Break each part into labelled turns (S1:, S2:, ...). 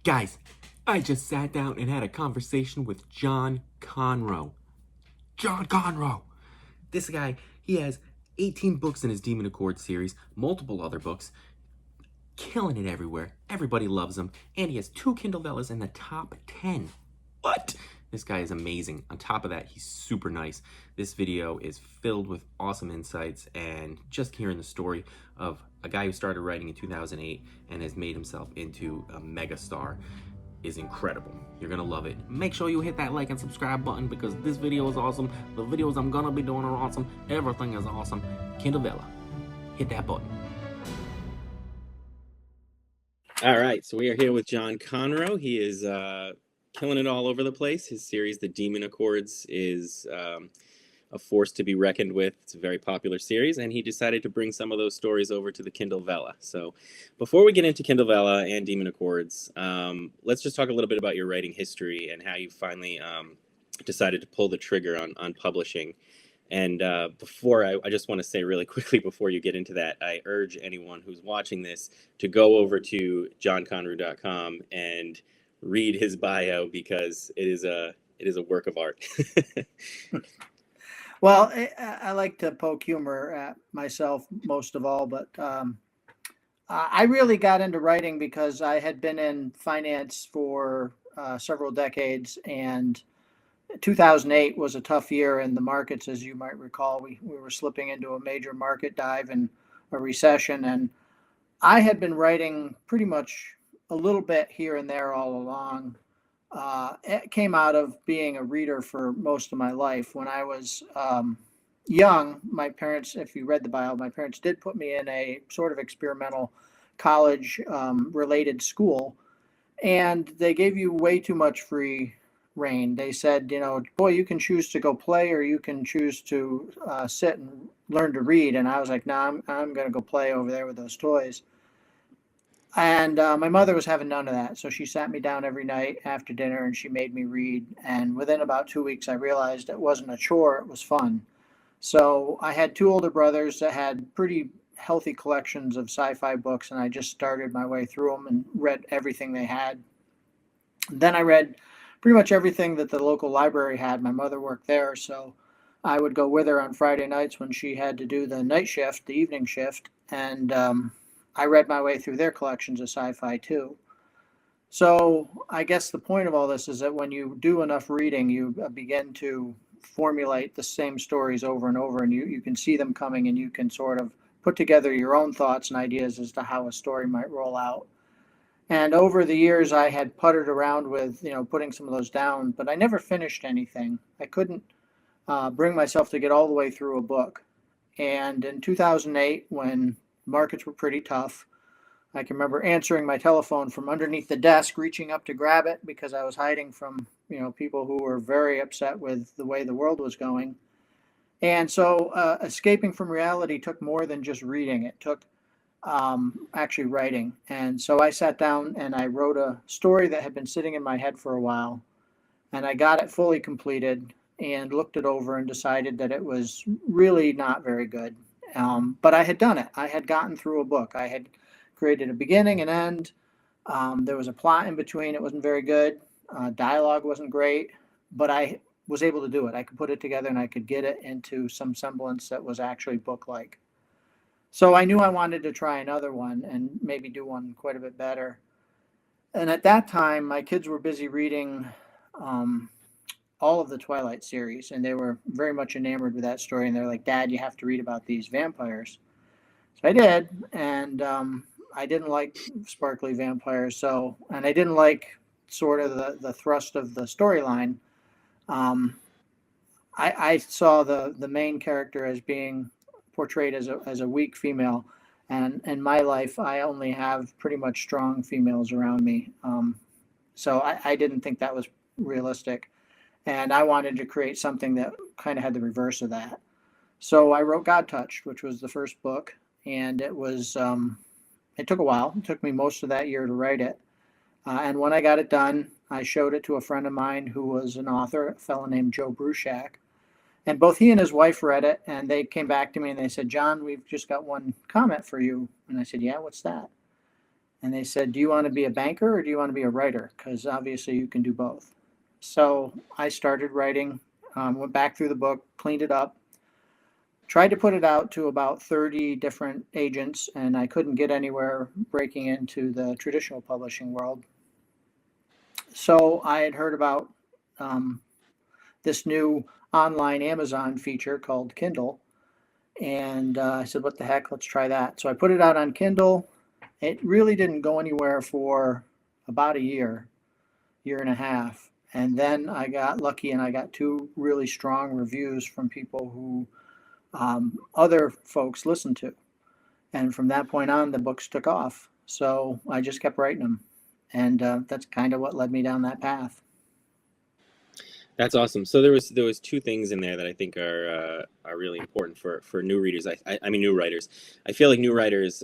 S1: Guys, I just sat down and had a conversation with John Conroe. John Conroe! This guy, he has 18 books in his Demon Accord series, multiple other books, killing it everywhere. Everybody loves him, and he has 2 Kindle Vellas in the top 10. What? This guy is amazing. On top of that, he's super nice. This video is filled with awesome insights and just hearing the story of a guy who started writing in 2008 and has made himself into a mega star is incredible. You're gonna love it. Make sure you hit that like and subscribe button because this video is awesome. The videos I'm gonna be doing are awesome. Everything is awesome. Kindle Vella. Hit that button. All right, so we are here with John Conroe. He is killing it all over the place. His series, The Demon Accords, is a force to be reckoned with. It's a very popular series, and he decided to bring some of those stories over to the Kindle Vella. So before we get into Kindle Vella and Demon Accords, let's just talk a little bit about your writing history and how you finally decided to pull the trigger on publishing. And before I just want to say really quickly before you get into that, I urge anyone who's watching this to go over to johnconroe.com and read his bio because it is a work of art.
S2: Well, I like to poke humor at myself most of all, but I really got into writing because I had been in finance for several decades, and 2008 was a tough year in the markets, as you might recall. We were slipping into a major market dive and a recession, and I had been writing pretty much a little bit here and there all along. It came out of being a reader for most of my life. When I was young, my parents, if you read the bio, my parents did put me in a sort of experimental college related school, and they gave you way too much free reign. They said, boy, you can choose to go play or you can choose to sit and learn to read. And I was like, nah, I'm going to go play over there with those toys. And my mother was having none of that. So she sat me down every night after dinner and she made me read. And within about 2 weeks, I realized it wasn't a chore, it was fun. So I had two older brothers that had pretty healthy collections of sci-fi books. And I just started my way through them and read everything they had. Then I read pretty much everything that the local library had. My mother worked there. So I would go with her on Friday nights when she had to do the night shift, the evening shift. And I read my way through their collections of sci-fi too. So I guess the point of all this is that when you do enough reading, you begin to formulate the same stories over and over, and you can see them coming, and you can sort of put together your own thoughts and ideas as to how a story might roll out. And over the years, I had puttered around with, putting some of those down, but I never finished anything. I couldn't bring myself to get all the way through a book. And in 2008, when markets were pretty tough, I can remember answering my telephone from underneath the desk, reaching up to grab it because I was hiding from, people who were very upset with the way the world was going. And so escaping from reality took more than just reading. It took actually writing. And so I sat down and I wrote a story that had been sitting in my head for a while. And I got it fully completed and looked it over and decided that it was really not very good. But I had done it. I had gotten through a book. I had created a beginning and end. There was a plot in between. It wasn't very good. Dialogue wasn't great, but I was able to do it. I could put it together and I could get it into some semblance that was actually book-like. So I knew I wanted to try another one and maybe do one quite a bit better. And at that time, my kids were busy reading all of the Twilight series, and they were very much enamored with that story. And they're like, Dad, you have to read about these vampires. So I did, and I didn't like sparkly vampires. And I didn't like sort of the thrust of the storyline. I saw the main character as being portrayed as a weak female, and in my life I only have pretty much strong females around me, so I didn't think that was realistic, and I wanted to create something that kind of had the reverse of that. So I wrote God Touched, which was the first book, and it took a while. It took me most of that year to write it, and when I got it done, I showed it to a friend of mine who was an author, a fellow named Joe Bruchac. And both he and his wife read it, and they came back to me and they said, John, we've just got one comment for you. And I said, yeah, what's that? And they said, do you want to be a banker or do you want to be a writer? Because obviously you can do both. So I started writing, went back through the book, cleaned it up, tried to put it out to about 30 different agents, and I couldn't get anywhere breaking into the traditional publishing world. So I had heard about um, this new online Amazon feature called Kindle. And I said, what the heck, let's try that. So I put it out on Kindle. It really didn't go anywhere for about a year and a half. And then I got lucky and I got 2 really strong reviews from people who other folks listened to. And from that point on, the books took off. So I just kept writing them. And that's kind of what led me down that path.
S1: That's awesome. So there was 2 things in there that I think are really important for new readers. I mean new writers. I feel like new writers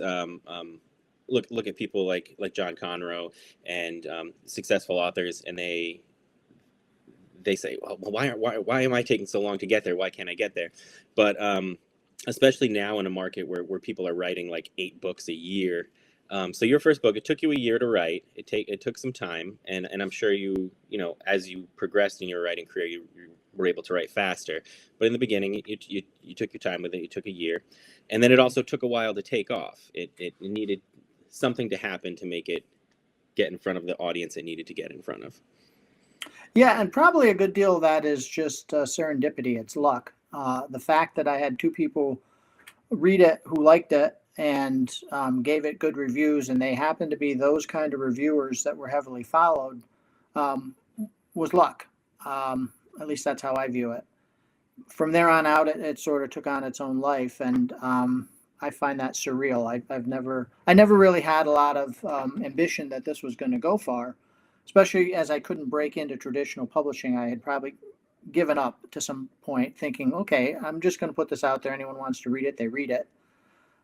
S1: look at people like John Conroe and successful authors, and they say, well, why am I taking so long to get there? Why can't I get there? But especially now in a market where people are writing like 8 books a year. So your first book, it took you a year to write. It took some time, and I'm sure you know as you progressed in your writing career, you were able to write faster. But in the beginning, you took your time with it. It took a year, and then it also took a while to take off. It needed something to happen to make it get in front of the audience it needed to get in front of.
S2: Yeah, and probably a good deal of that is just serendipity. It's luck. The fact that I had 2 people read it who liked it and gave it good reviews, and they happened to be those kind of reviewers that were heavily followed, um, was luck. At least that's how I view it. From there on out, it sort of took on its own life, and I find that surreal. I never really had a lot of ambition that this was going to go far, especially as I couldn't break into traditional publishing. I had probably given up to some point, thinking, okay, I'm just going to put this out there. Anyone wants to read it, they read it.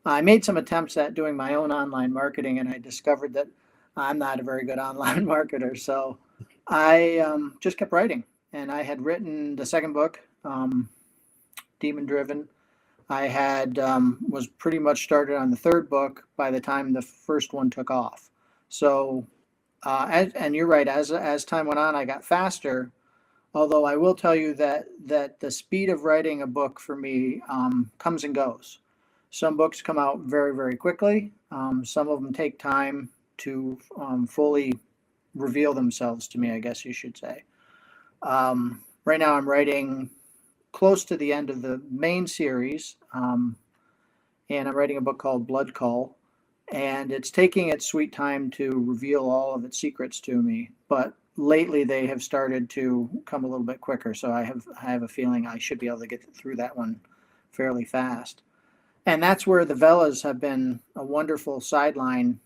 S2: I made some attempts at doing my own online marketing, and I discovered that I'm not a very good online marketer. So I just kept writing, and I had written the second book, Demon Driven. I had was pretty much started on the third book by the time the first one took off. So, and you're right. As time went on, I got faster. Although I will tell you that the speed of writing a book for me comes and goes. Some books come out very, very quickly. Some of them take time to fully reveal themselves to me, I guess you should say. Right now I'm writing close to the end of the main series, and I'm writing a book called Blood Call, and it's taking its sweet time to reveal all of its secrets to me. But lately they have started to come a little bit quicker, so I have a feeling I should be able to get through that one fairly fast. And that's where the Vellas have been a wonderful sideline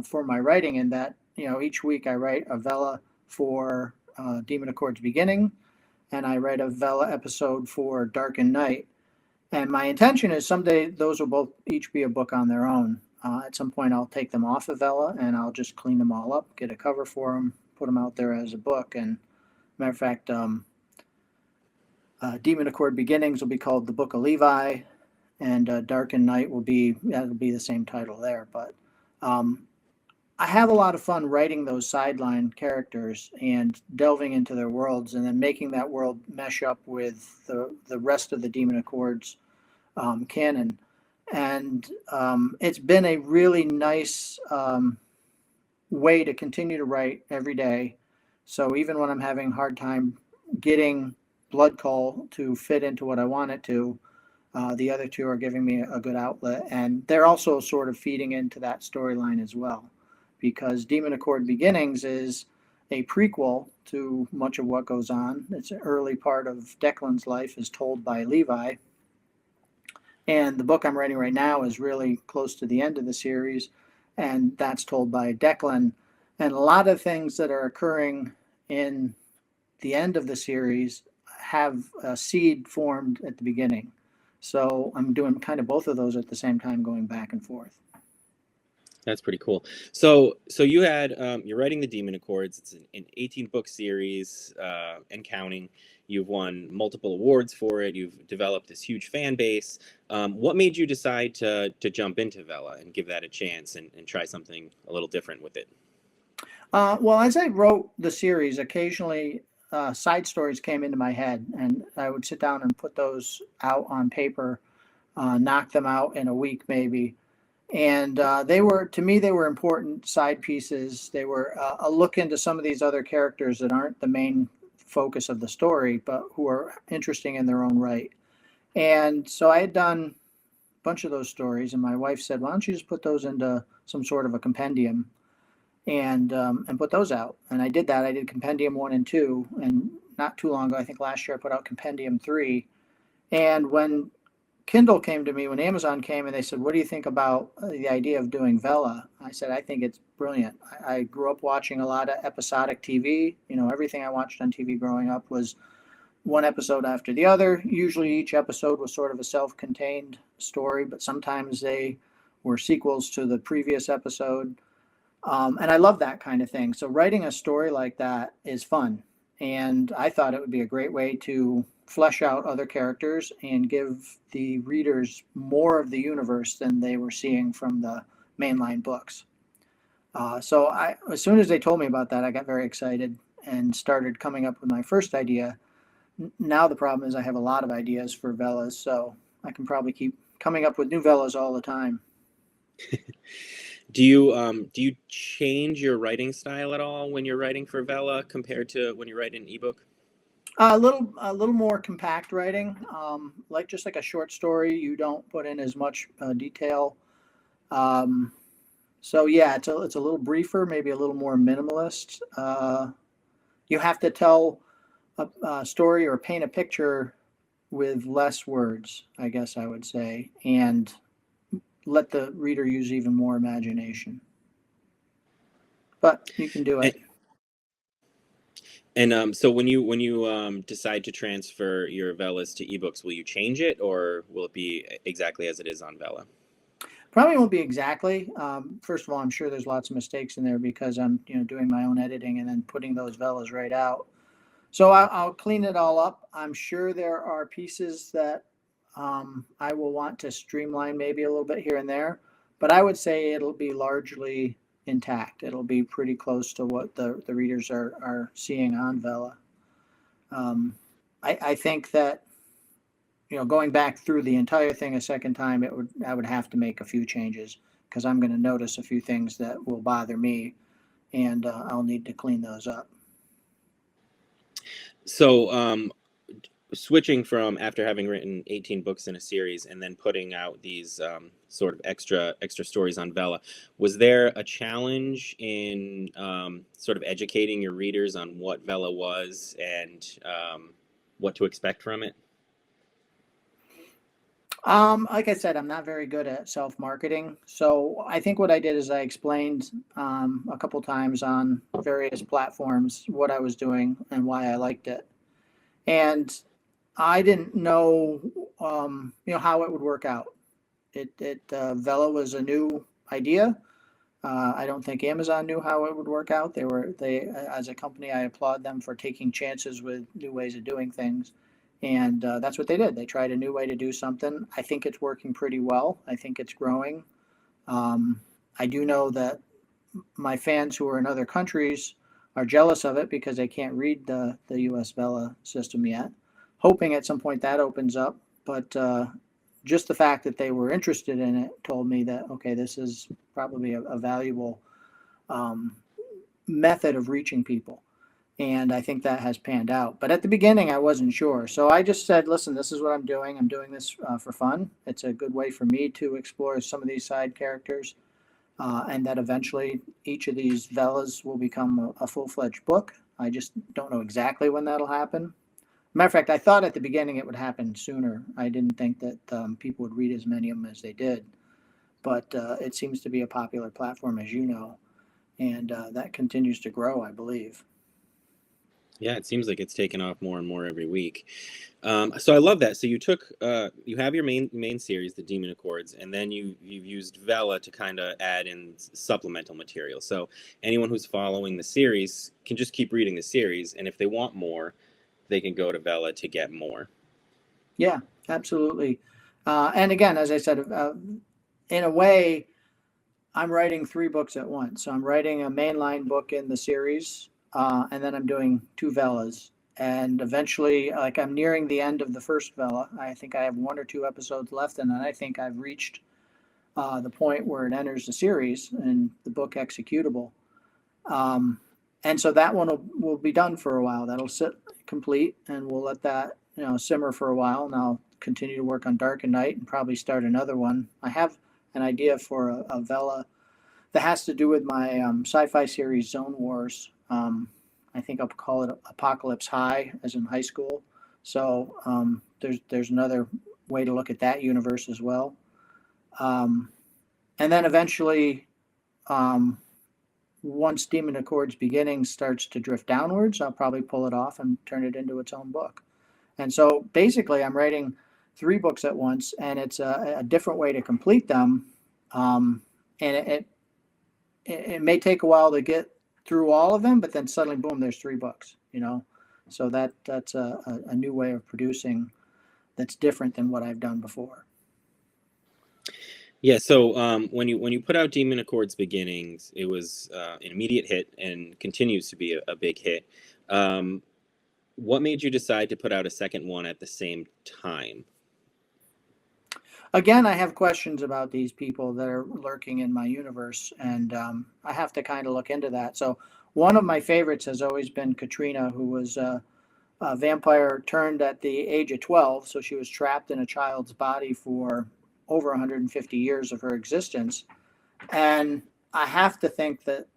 S2: for my writing, in that, you know, each week I write a Vella for Demon Accord's Beginning, and I write a Vella episode for Darkkin Night. And my intention is someday those will both each be a book on their own. At some point I'll take them off of Vella and I'll just clean them all up, get a cover for them, put them out there as a book. And matter of fact, Demon Accord Beginnings will be called The Book of Levi, and Darkkin Night will be the same title there. But I have a lot of fun writing those sideline characters and delving into their worlds, and then making that world mesh up with the rest of the Demon Accord's canon. And it's been a really nice way to continue to write every day. So even when I'm having a hard time getting Blood Call to fit into what I want it to, the other 2 are giving me a good outlet, and they're also sort of feeding into that storyline as well, because Demon Accord Beginnings is a prequel to much of what goes on. It's an early part of Declan's life is told by Levi, and the book I'm writing right now is really close to the end of the series, and that's told by Declan. And a lot of things that are occurring in the end of the series have a seed formed at the beginning. So I'm doing kind of both of those at the same time, going back and forth.
S1: That's pretty cool. So you had you're writing the Demon Accords. It's an 18 book series and counting. You've won multiple awards for it. You've developed this huge fan base. What made you decide to jump into Vella and give that a chance and try something a little different with it?
S2: Well, as I wrote the series, occasionally side stories came into my head, and I would sit down and put those out on paper, knock them out in a week maybe. And they were, to me, they were important side pieces. They were a look into some of these other characters that aren't the main focus of the story, but who are interesting in their own right. And so I had done a bunch of those stories, and my wife said, "Why don't you just put those into some sort of a compendium and put those out?" And I did that. I did Compendium 1 and 2, and not too long ago, I think last year, I put out Compendium 3. And when Kindle came to me, when Amazon came and they said, "What do you think about the idea of doing Vella?" I said, "I think it's brilliant." I grew up watching a lot of episodic TV. You know, everything I watched on TV growing up was one episode after the other. Usually each episode was sort of a self-contained story, but sometimes they were sequels to the previous episode. And I love that kind of thing. So writing a story like that is fun. And I thought it would be a great way to flesh out other characters and give the readers more of the universe than they were seeing from the mainline books. As soon as they told me about that, I got very excited and started coming up with my first idea. Now the problem is I have a lot of ideas for Vellas, so I can probably keep coming up with new Vellas all the time.
S1: Do you change your writing style at all when you're writing for Vella compared to when you write an ebook?
S2: A little more compact writing, like just like a short story. You don't put in as much detail. Um, so yeah, it's a little briefer, maybe a little more minimalist. You have to tell a story or paint a picture with less words, I guess I would say, and let the reader use even more imagination. But you can do
S1: And,
S2: it.
S1: so when you decide to transfer your Vellas to ebooks, will you change it or will it be exactly as it is on Vella?
S2: Probably won't be exactly. First of all, I'm sure there's lots of mistakes in there because I'm, doing my own editing and then putting those Vellas right out. So I'll clean it all up. I'm sure there are pieces that I will want to streamline maybe a little bit here and there, but I would say it'll be largely intact. It'll be pretty close to what the readers are seeing on Vella. Um, I think that going back through the entire thing a second time, I would have to make a few changes because I'm going to notice a few things that will bother me, and I'll need to clean those up.
S1: So switching from after having written 18 books in a series and then putting out these sort of extra stories on Vella, was there a challenge in sort of educating your readers on what Vella was and what to expect from it?
S2: Like I said, I'm not very good at self-marketing. So I think what I did is I explained a couple times on various platforms what I was doing and why I liked it. And I didn't know, how it would work out. Vela was a new idea. I don't think Amazon knew how it would work out. As a company, I applaud them for taking chances with new ways of doing things. And that's what they did. They tried a new way to do something. I think it's working pretty well. I think it's growing. I do know that my fans who are in other countries are jealous of it because they can't read the US Vela system yet. Hoping at some point that opens up. But just the fact that they were interested in it told me that, okay, this is probably a valuable method of reaching people. And I think that has panned out. But at the beginning, I wasn't sure. So I just said, listen, this is what I'm doing. I'm doing this for fun. It's a good way for me to explore some of these side characters. And that eventually each of these Vellas will become a full-fledged book. I just don't know exactly when that'll happen. Matter of fact, I thought at the beginning it would happen sooner. I didn't think that people would read as many of them as they did. But it seems to be a popular platform, as you know, and that continues to grow, I believe.
S1: Yeah, it seems like it's taken off more and more every week. So I love that. So you took, you have your main series, the Demon Accords, and then you've used Vella to kind of add in supplemental material. So anyone who's following the series can just keep reading the series, and if they want more, they can go to Vella to get more.
S2: Yeah, absolutely. And again, as I said, in a way, I'm writing 3 books at once. So I'm writing a mainline book in the series, and then I'm doing 2 Vellas. And eventually, like I'm nearing the end of the first Vella. I think I have 1 or 2 episodes left, and then I think I've reached the point where it enters the series and the book executable. Um, and so that one will be done for a while. That'll sit complete, and we'll let that simmer for a while. And I'll continue to work on Dark and Night and probably start another one. I have an idea for a Vella that has to do with my sci-fi series Zone Wars. I think I'll call it Apocalypse High, as in high school. So there's another way to look at that universe as well. And then eventually, once Demon Accords Beginning starts to drift downwards, I'll probably pull it off and turn it into its own book. And so basically, I'm writing 3 books at once, and it's a different way to complete them. And it may take a while to get through all of them, but then suddenly, boom, there's 3 books. So that's a new way of producing that's different than what I've done before.
S1: Yeah, so when you put out Demon Accords Beginnings, it was an immediate hit and continues to be a big hit. What made you decide to put out a second one at the same time?
S2: Again, I have questions about these people that are lurking in my universe, and I have to kind of look into that. So one of my favorites has always been Katrina, who was a vampire turned at the age of 12. So she was trapped in a child's body for over 150 years of her existence. And I have to think that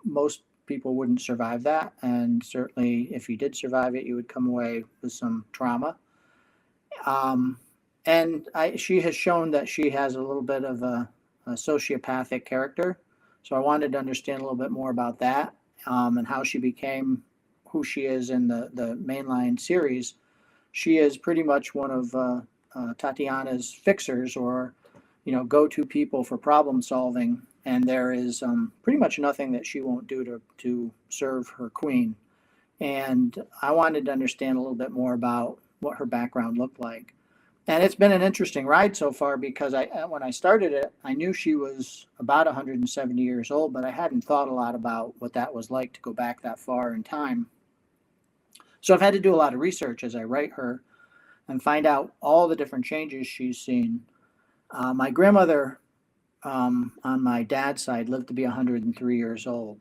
S2: most people wouldn't survive that. And certainly, if you did survive it, you would come away with some trauma. And she has shown that she has a little bit of a sociopathic character. So I wanted to understand a little bit more about that, and how she became who she is in the mainline series. She is pretty much one of Tatiana's fixers, or go-to people for problem solving. And there is pretty much nothing that she won't do to serve her queen. And I wanted to understand a little bit more about what her background looked like. And it's been an interesting ride so far, because when I started it, I knew she was about 170 years old, but I hadn't thought a lot about what that was like to go back that far in time. So I've had to do a lot of research as I write her and find out all the different changes she's seen. My grandmother on my dad's side lived to be 103 years old.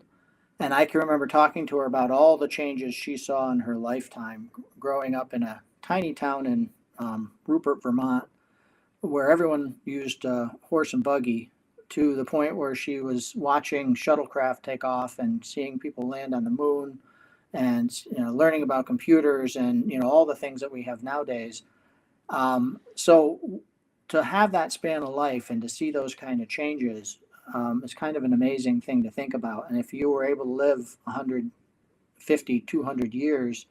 S2: And I can remember talking to her about all the changes she saw in her lifetime, growing up in a tiny town in Rupert, Vermont, where everyone used horse and buggy, to the point where she was watching shuttlecraft take off and seeing people land on the moon, and learning about computers and all the things that we have nowadays. So to have that span of life and to see those kind of changes is kind of an amazing thing to think about. And if you were able to live 150, 200 years,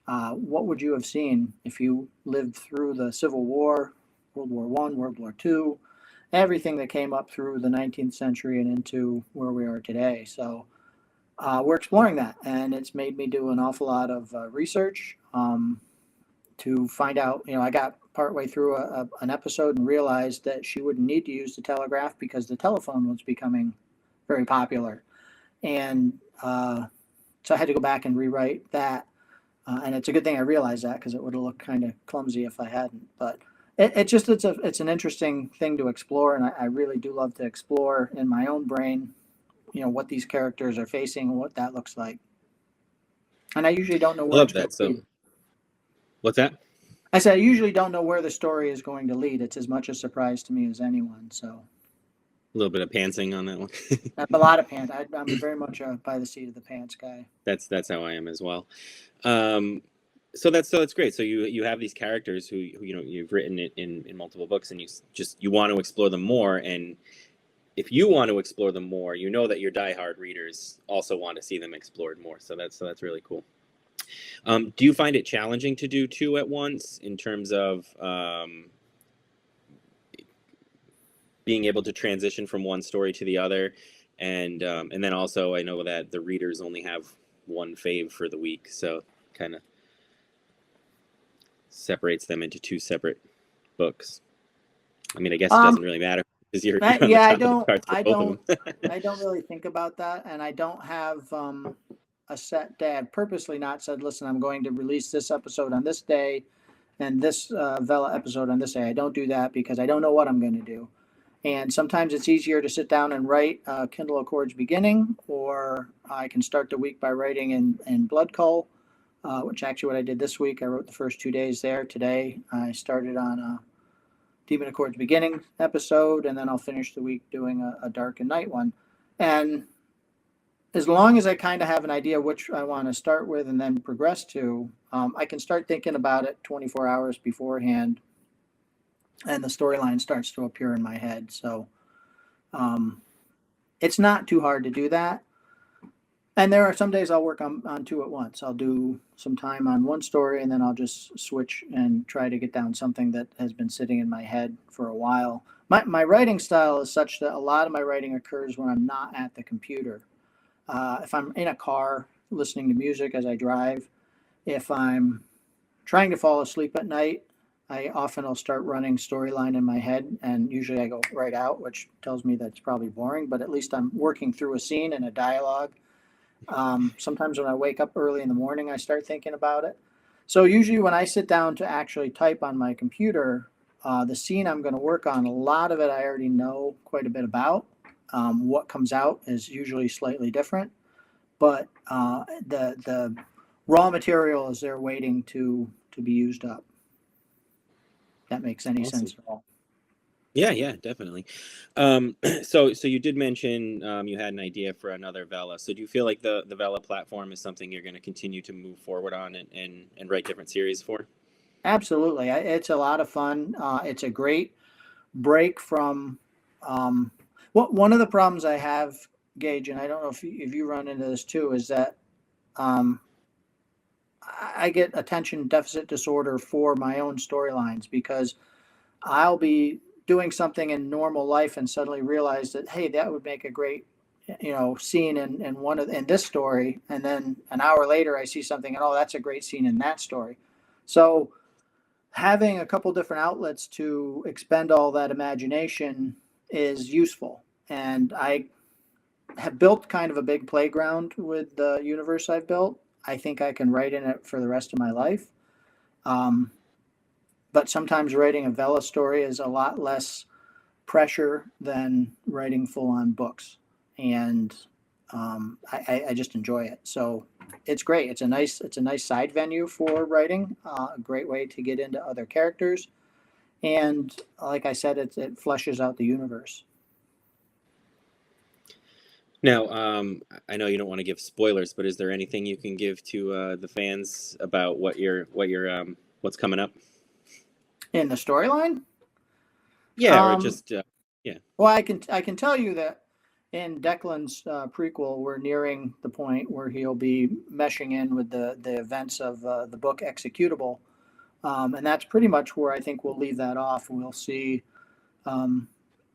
S2: what would you have seen if you lived through the Civil War, World War I, World War II, everything that came up through the 19th century and into where we are today? So we're exploring that, and it's made me do an awful lot of research to find out. I got partway through an episode and realized that she wouldn't need to use the telegraph because the telephone was becoming very popular. And so I had to go back and rewrite that. And it's a good thing I realized that, because it would have looked kind of clumsy if I hadn't. But it's an interesting thing to explore, and I really do love to explore in my own brain, what these characters are facing and what that looks like. And I usually don't know where it's going to lead.
S1: What's that?
S2: I said I usually don't know where the story is going to lead. It's as much a surprise to me as anyone. So
S1: a little bit of pantsing on that one.
S2: A lot of pants. I'm very much a by the seat of the pants guy.
S1: That's how I am as well. So that's great. So you have these characters who you've written it in multiple books, and you want to explore them more. And if you want to explore them more, that your diehard readers also want to see them explored more. So that's really cool. Do you find it challenging to do two at once in terms of being able to transition from one story to the other? And then also, I know that the readers only have one fave for the week, so kind of separates them into two separate books. I mean, I guess it doesn't really matter because you're on the top of the charts for both of them.
S2: I don't really think about that, and I don't have a set day. I've purposely not said, listen, I'm going to release this episode on this day and this Vella episode on this day. I don't do that because I don't know what I'm going to do. And sometimes it's easier to sit down and write Kindle Accords beginning, or I can start the week by writing in Blood Cull, which actually what I did this week. I wrote the first 2 days there. Today I started on a Demon Accords beginning episode, and then I'll finish the week doing a Darkkin night one. And as long as I kind of have an idea which I want to start with and then progress to, I can start thinking about it 24 hours beforehand, and the storyline starts to appear in my head. So it's not too hard to do that. And there are some days I'll work on two at once. I'll do some time on one story, and then I'll just switch and try to get down something that has been sitting in my head for a while. My writing style is such that a lot of my writing occurs when I'm not at the computer. If I'm in a car listening to music as I drive, if I'm trying to fall asleep at night, I often will start running storyline in my head, and usually I go right out, which tells me that's probably boring, but at least I'm working through a scene and a dialogue. Sometimes when I wake up early in the morning, I start thinking about it. So usually when I sit down to actually type on my computer, the scene I'm going to work on, a lot of it I already know quite a bit about. What comes out is usually slightly different, but the raw material is there waiting to be used up. That makes any sense at all.
S1: Yeah, definitely. So you did mention you had an idea for another Vella. So do you feel like the Vella platform is something you're going to continue to move forward on and write different series for?
S2: Absolutely. It's a lot of fun. It's a great break from one of the problems I have, Gage, and I don't know if you run into this too, is that I get attention deficit disorder for my own storylines, because I'll be doing something in normal life and suddenly realize that, hey, that would make a great, scene in this story. And then an hour later I see something and, oh, that's a great scene in that story. So having a couple different outlets to expend all that imagination is useful. And I have built kind of a big playground with the universe I've built. I think I can write in it for the rest of my life. But sometimes writing a Vella story is a lot less pressure than writing full-on books. And I just enjoy it. So it's great. It's a nice side venue for writing, a great way to get into other characters. And like I said, it fleshes out the universe.
S1: Now, I know you don't want to give spoilers, but is there anything you can give to the fans about what's coming up
S2: in the storyline?
S1: Yeah, or just yeah.
S2: Well, I can tell you that in Declan's prequel, we're nearing the point where he'll be meshing in with the events of the book Executable, and that's pretty much where I think we'll leave that off. We'll see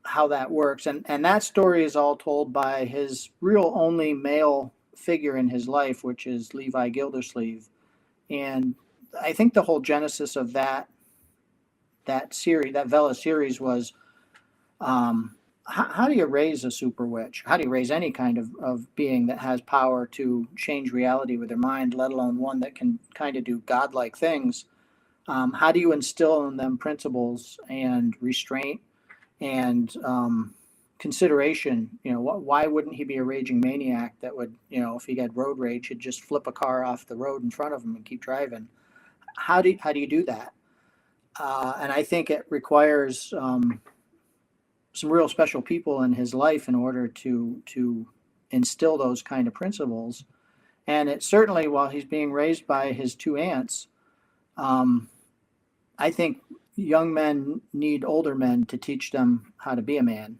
S2: how that works, and that story is all told by his real only male figure in his life, which is Levi Gildersleeve. And I think the whole genesis of that series, that Vella series, was how do you raise a super witch? How do you raise any kind of being that has power to change reality with their mind, let alone one that can kind of do godlike things? How do you instill in them principles and restraint and consideration? Why wouldn't he be a raging maniac that would, if he had road rage, he'd just flip a car off the road in front of him and keep driving? How do you do that? And I think it requires some real special people in his life in order to instill those kind of principles. And it certainly, while he's being raised by his two aunts, I think young men need older men to teach them how to be a man.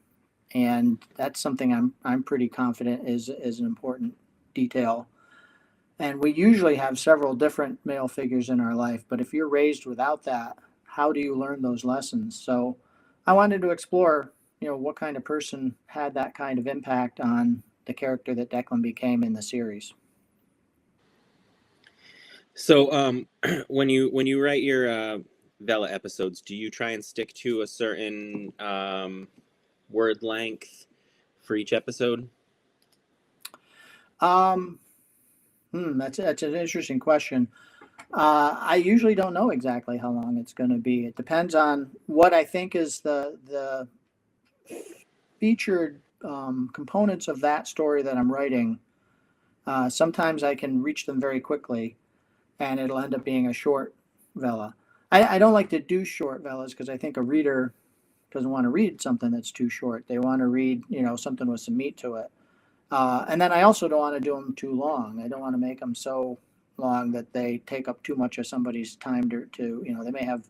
S2: And that's something I'm pretty confident is an important detail. And we usually have several different male figures in our life, but if you're raised without that, how do you learn those lessons? So I wanted to explore, what kind of person had that kind of impact on the character that Declan became in the series.
S1: So, when you write your Vella episodes, do you try and stick to a certain word length for each episode?
S2: Um, that's an interesting question. I usually don't know exactly how long it's going to be. It depends on what I think is the featured components of that story that I'm writing. Sometimes I can reach them very quickly, and it'll end up being a short Vella. I don't like to do short Vellas because I think a reader doesn't want to read something that's too short. They want to read, something with some meat to it. And then I also don't want to do them too long. I don't want to make them so long that they take up too much of somebody's time to they may have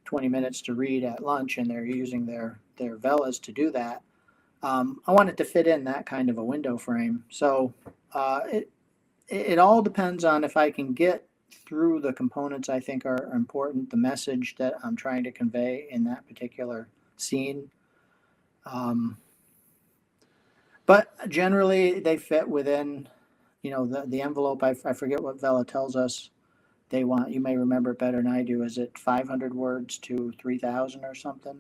S2: 20 minutes to read at lunch and they're using their Vellas to do that. I want it to fit in that kind of a window frame. So it all depends on if I can get through the components I think are important, the message that I'm trying to convey in that particular scene. Um, but generally, they fit within, the envelope. I forget what Vella tells us they want. You may remember it better than I do. Is it 500 words to 3,000 or something?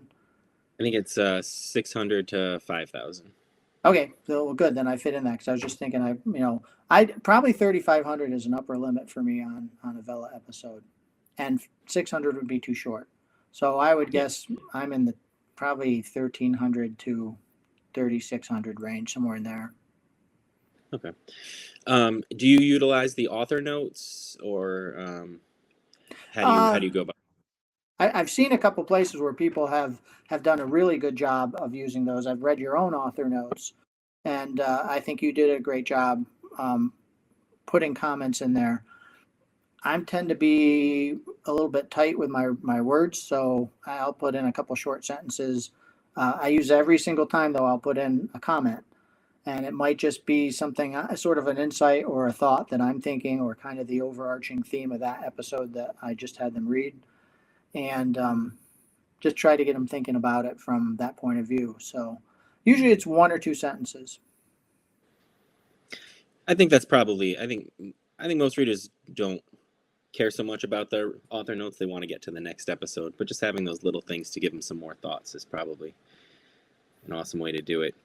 S1: I think it's 600 to 5,000.
S2: Okay, so well, good. Then I fit in that because I was just thinking, I probably 3,500 is an upper limit for me on a Vella episode, and 600 would be too short. So I would
S1: Yeah.
S2: guess I'm in the probably 1,300 to 3,600 range, somewhere in there.
S1: Okay. Do you utilize the author notes, or how do
S2: Uh,
S1: you go about?
S2: I've seen a couple places where people have done a really good job of using those. I've read your own author notes, and I think you did a great job um, putting comments in there. I tend to be a little bit tight with my words, so I'll put in a couple short sentences. I use every single time, though, I'll put in a comment. And it might just be something, sort of an insight or a thought that I'm thinking, or kind of the overarching theme of that episode that I just had them read. And just try to get them thinking about it from that point of view. So usually it's one or two sentences.
S1: I think that's probably. I think most readers don't care so much about their author notes. They want to get to the next episode, but just having those little things to give them some more thoughts is probably an awesome way to do it.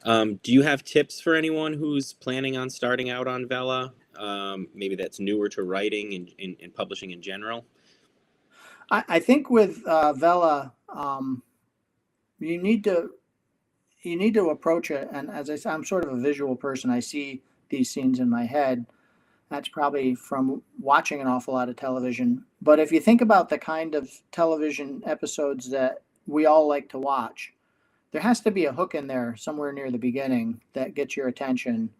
S1: Do you have tips for anyone who's planning on starting out on Vella? Maybe that's newer to writing and publishing in general.
S2: I think with Vella, you need to approach it. And as I said, I'm sort of a visual person. I see these scenes in my head. That's probably from watching an awful lot of television. But if you think about the kind of television episodes that we all like to watch, there has to be a hook in there somewhere near the beginning that gets your attention,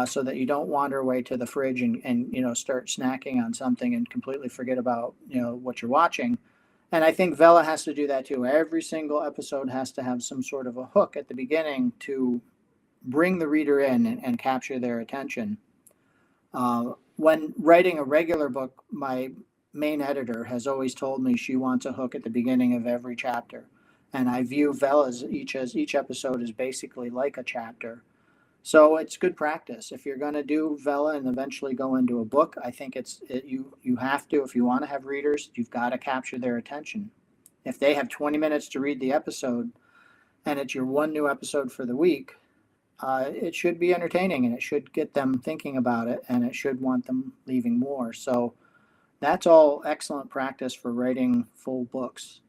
S2: so that you don't wander away to the fridge and start snacking on something and completely forget about what you're watching. And I think Vella has to do that too. Every single episode has to have some sort of a hook at the beginning to bring the reader in and capture their attention. When writing a regular book, my main editor has always told me she wants a hook at the beginning of every chapter. And I view Vella's each episode is basically like a chapter. So it's good practice. If you're going to do Vella and eventually go into a book, I think you have to, if you want to have readers, you've got to capture their attention. If they have 20 minutes to read the episode and it's your one new episode for the week, it should be entertaining and it should get them thinking about it and it should want them leaving more. So that's all excellent practice for writing full books.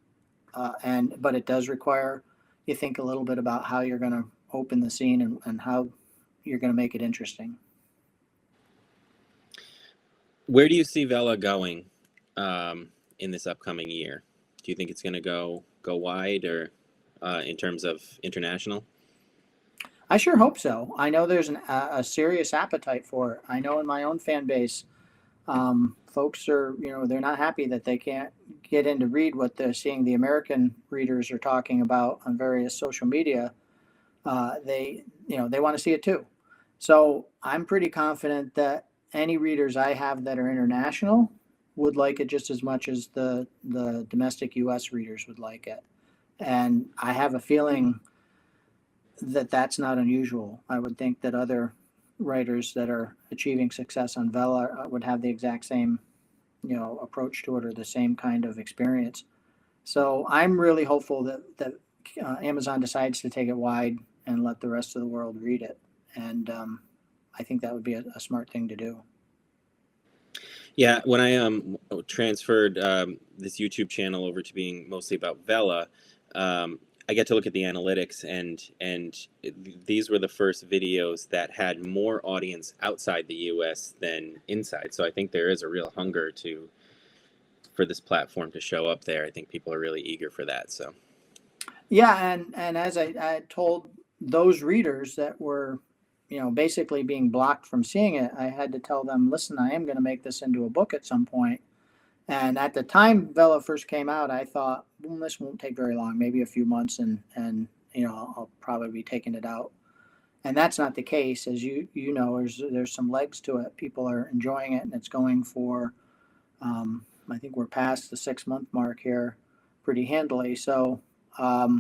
S2: But it does require you think a little bit about how you're going to open the scene and how you're going to make it interesting.
S1: Where do you see Vella going in this upcoming year? Do you think it's going to go wide, or in terms of international?
S2: I sure hope so. I know there's a serious appetite for it. I know in my own fan base, folks are, they're not happy that they can't get in to read what they're seeing the American readers are talking about on various social media. They want to see it too. So I'm pretty confident that any readers I have that are international would like it just as much as the domestic US readers would like it. And I have a feeling that that's not unusual. I would think that other writers that are achieving success on Vella would have the exact same, approach to it, or the same kind of experience. So I'm really hopeful that Amazon decides to take it wide and let the rest of the world read it. And I think that would be a smart thing to do.
S3: Yeah, when I transferred this YouTube channel over to being mostly about Vella, I get to look at the analytics, and these were the first videos that had more audience outside the US than inside. So I think there is a real hunger for this platform to show up there. I think people are really eager for that. So
S2: yeah, and as I told those readers that were, basically being blocked from seeing it, I had to tell them, listen, I am going to make this into a book at some point. And at the time Vella first came out, I thought, well, this won't take very long, maybe a few months, and I'll probably be taking it out. And that's not the case. As you know, there's some legs to it. People are enjoying it, and it's going for, I think we're past the 6-month mark here pretty handily. So, yeah,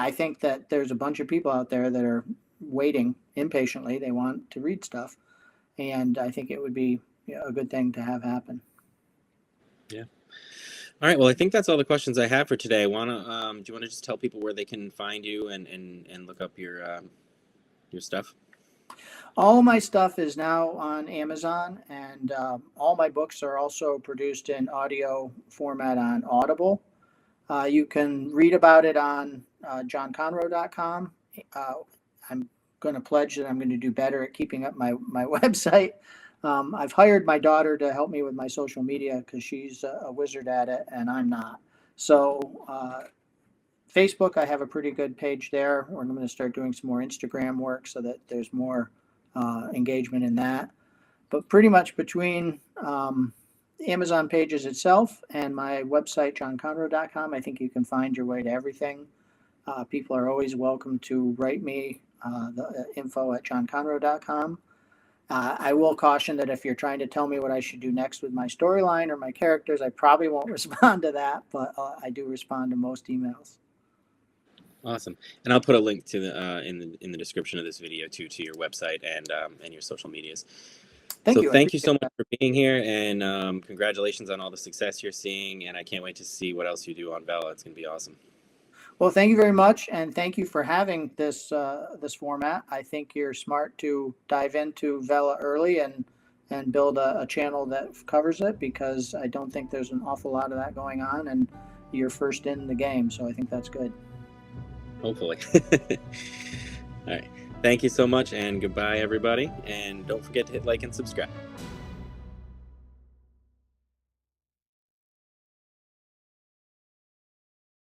S2: I think that there's a bunch of people out there that are waiting impatiently. They want to read stuff, and I think it would be a good thing to have happen.
S3: Yeah. All right. Well, I think that's all the questions I have for today. Do you want to just tell people where they can find you and look up your stuff?
S2: All my stuff is now on Amazon, and all my books are also produced in audio format on Audible. You can read about it on johnconroe.com. I'm going to pledge that I'm going to do better at keeping up my website. I've hired my daughter to help me with my social media because she's a wizard at it and I'm not. So Facebook, I have a pretty good page there. I'm going to start doing some more Instagram work so that there's more engagement in that. But pretty much between Amazon pages itself and my website, johnconroe.com, I think you can find your way to everything. People are always welcome to write me, the info at johnconroe.com. I will caution that if you're trying to tell me what I should do next with my storyline or my characters, I probably won't respond to that, but I do respond to most emails.
S3: Awesome, and I'll put a link to the in the description of this video to your website and your social medias. Thank you so much for being here, and congratulations on all the success you're seeing. And I can't wait to see what else you do on Vella. It's going to be awesome.
S2: Well, thank you very much, and thank you for having this this format. I think you're smart to dive into Vella early and build a channel that covers it, because I don't think there's an awful lot of that going on, and you're first in the game, so I think that's good.
S3: Hopefully. All right. Thank you so much, and goodbye, everybody. And don't forget to hit like and subscribe.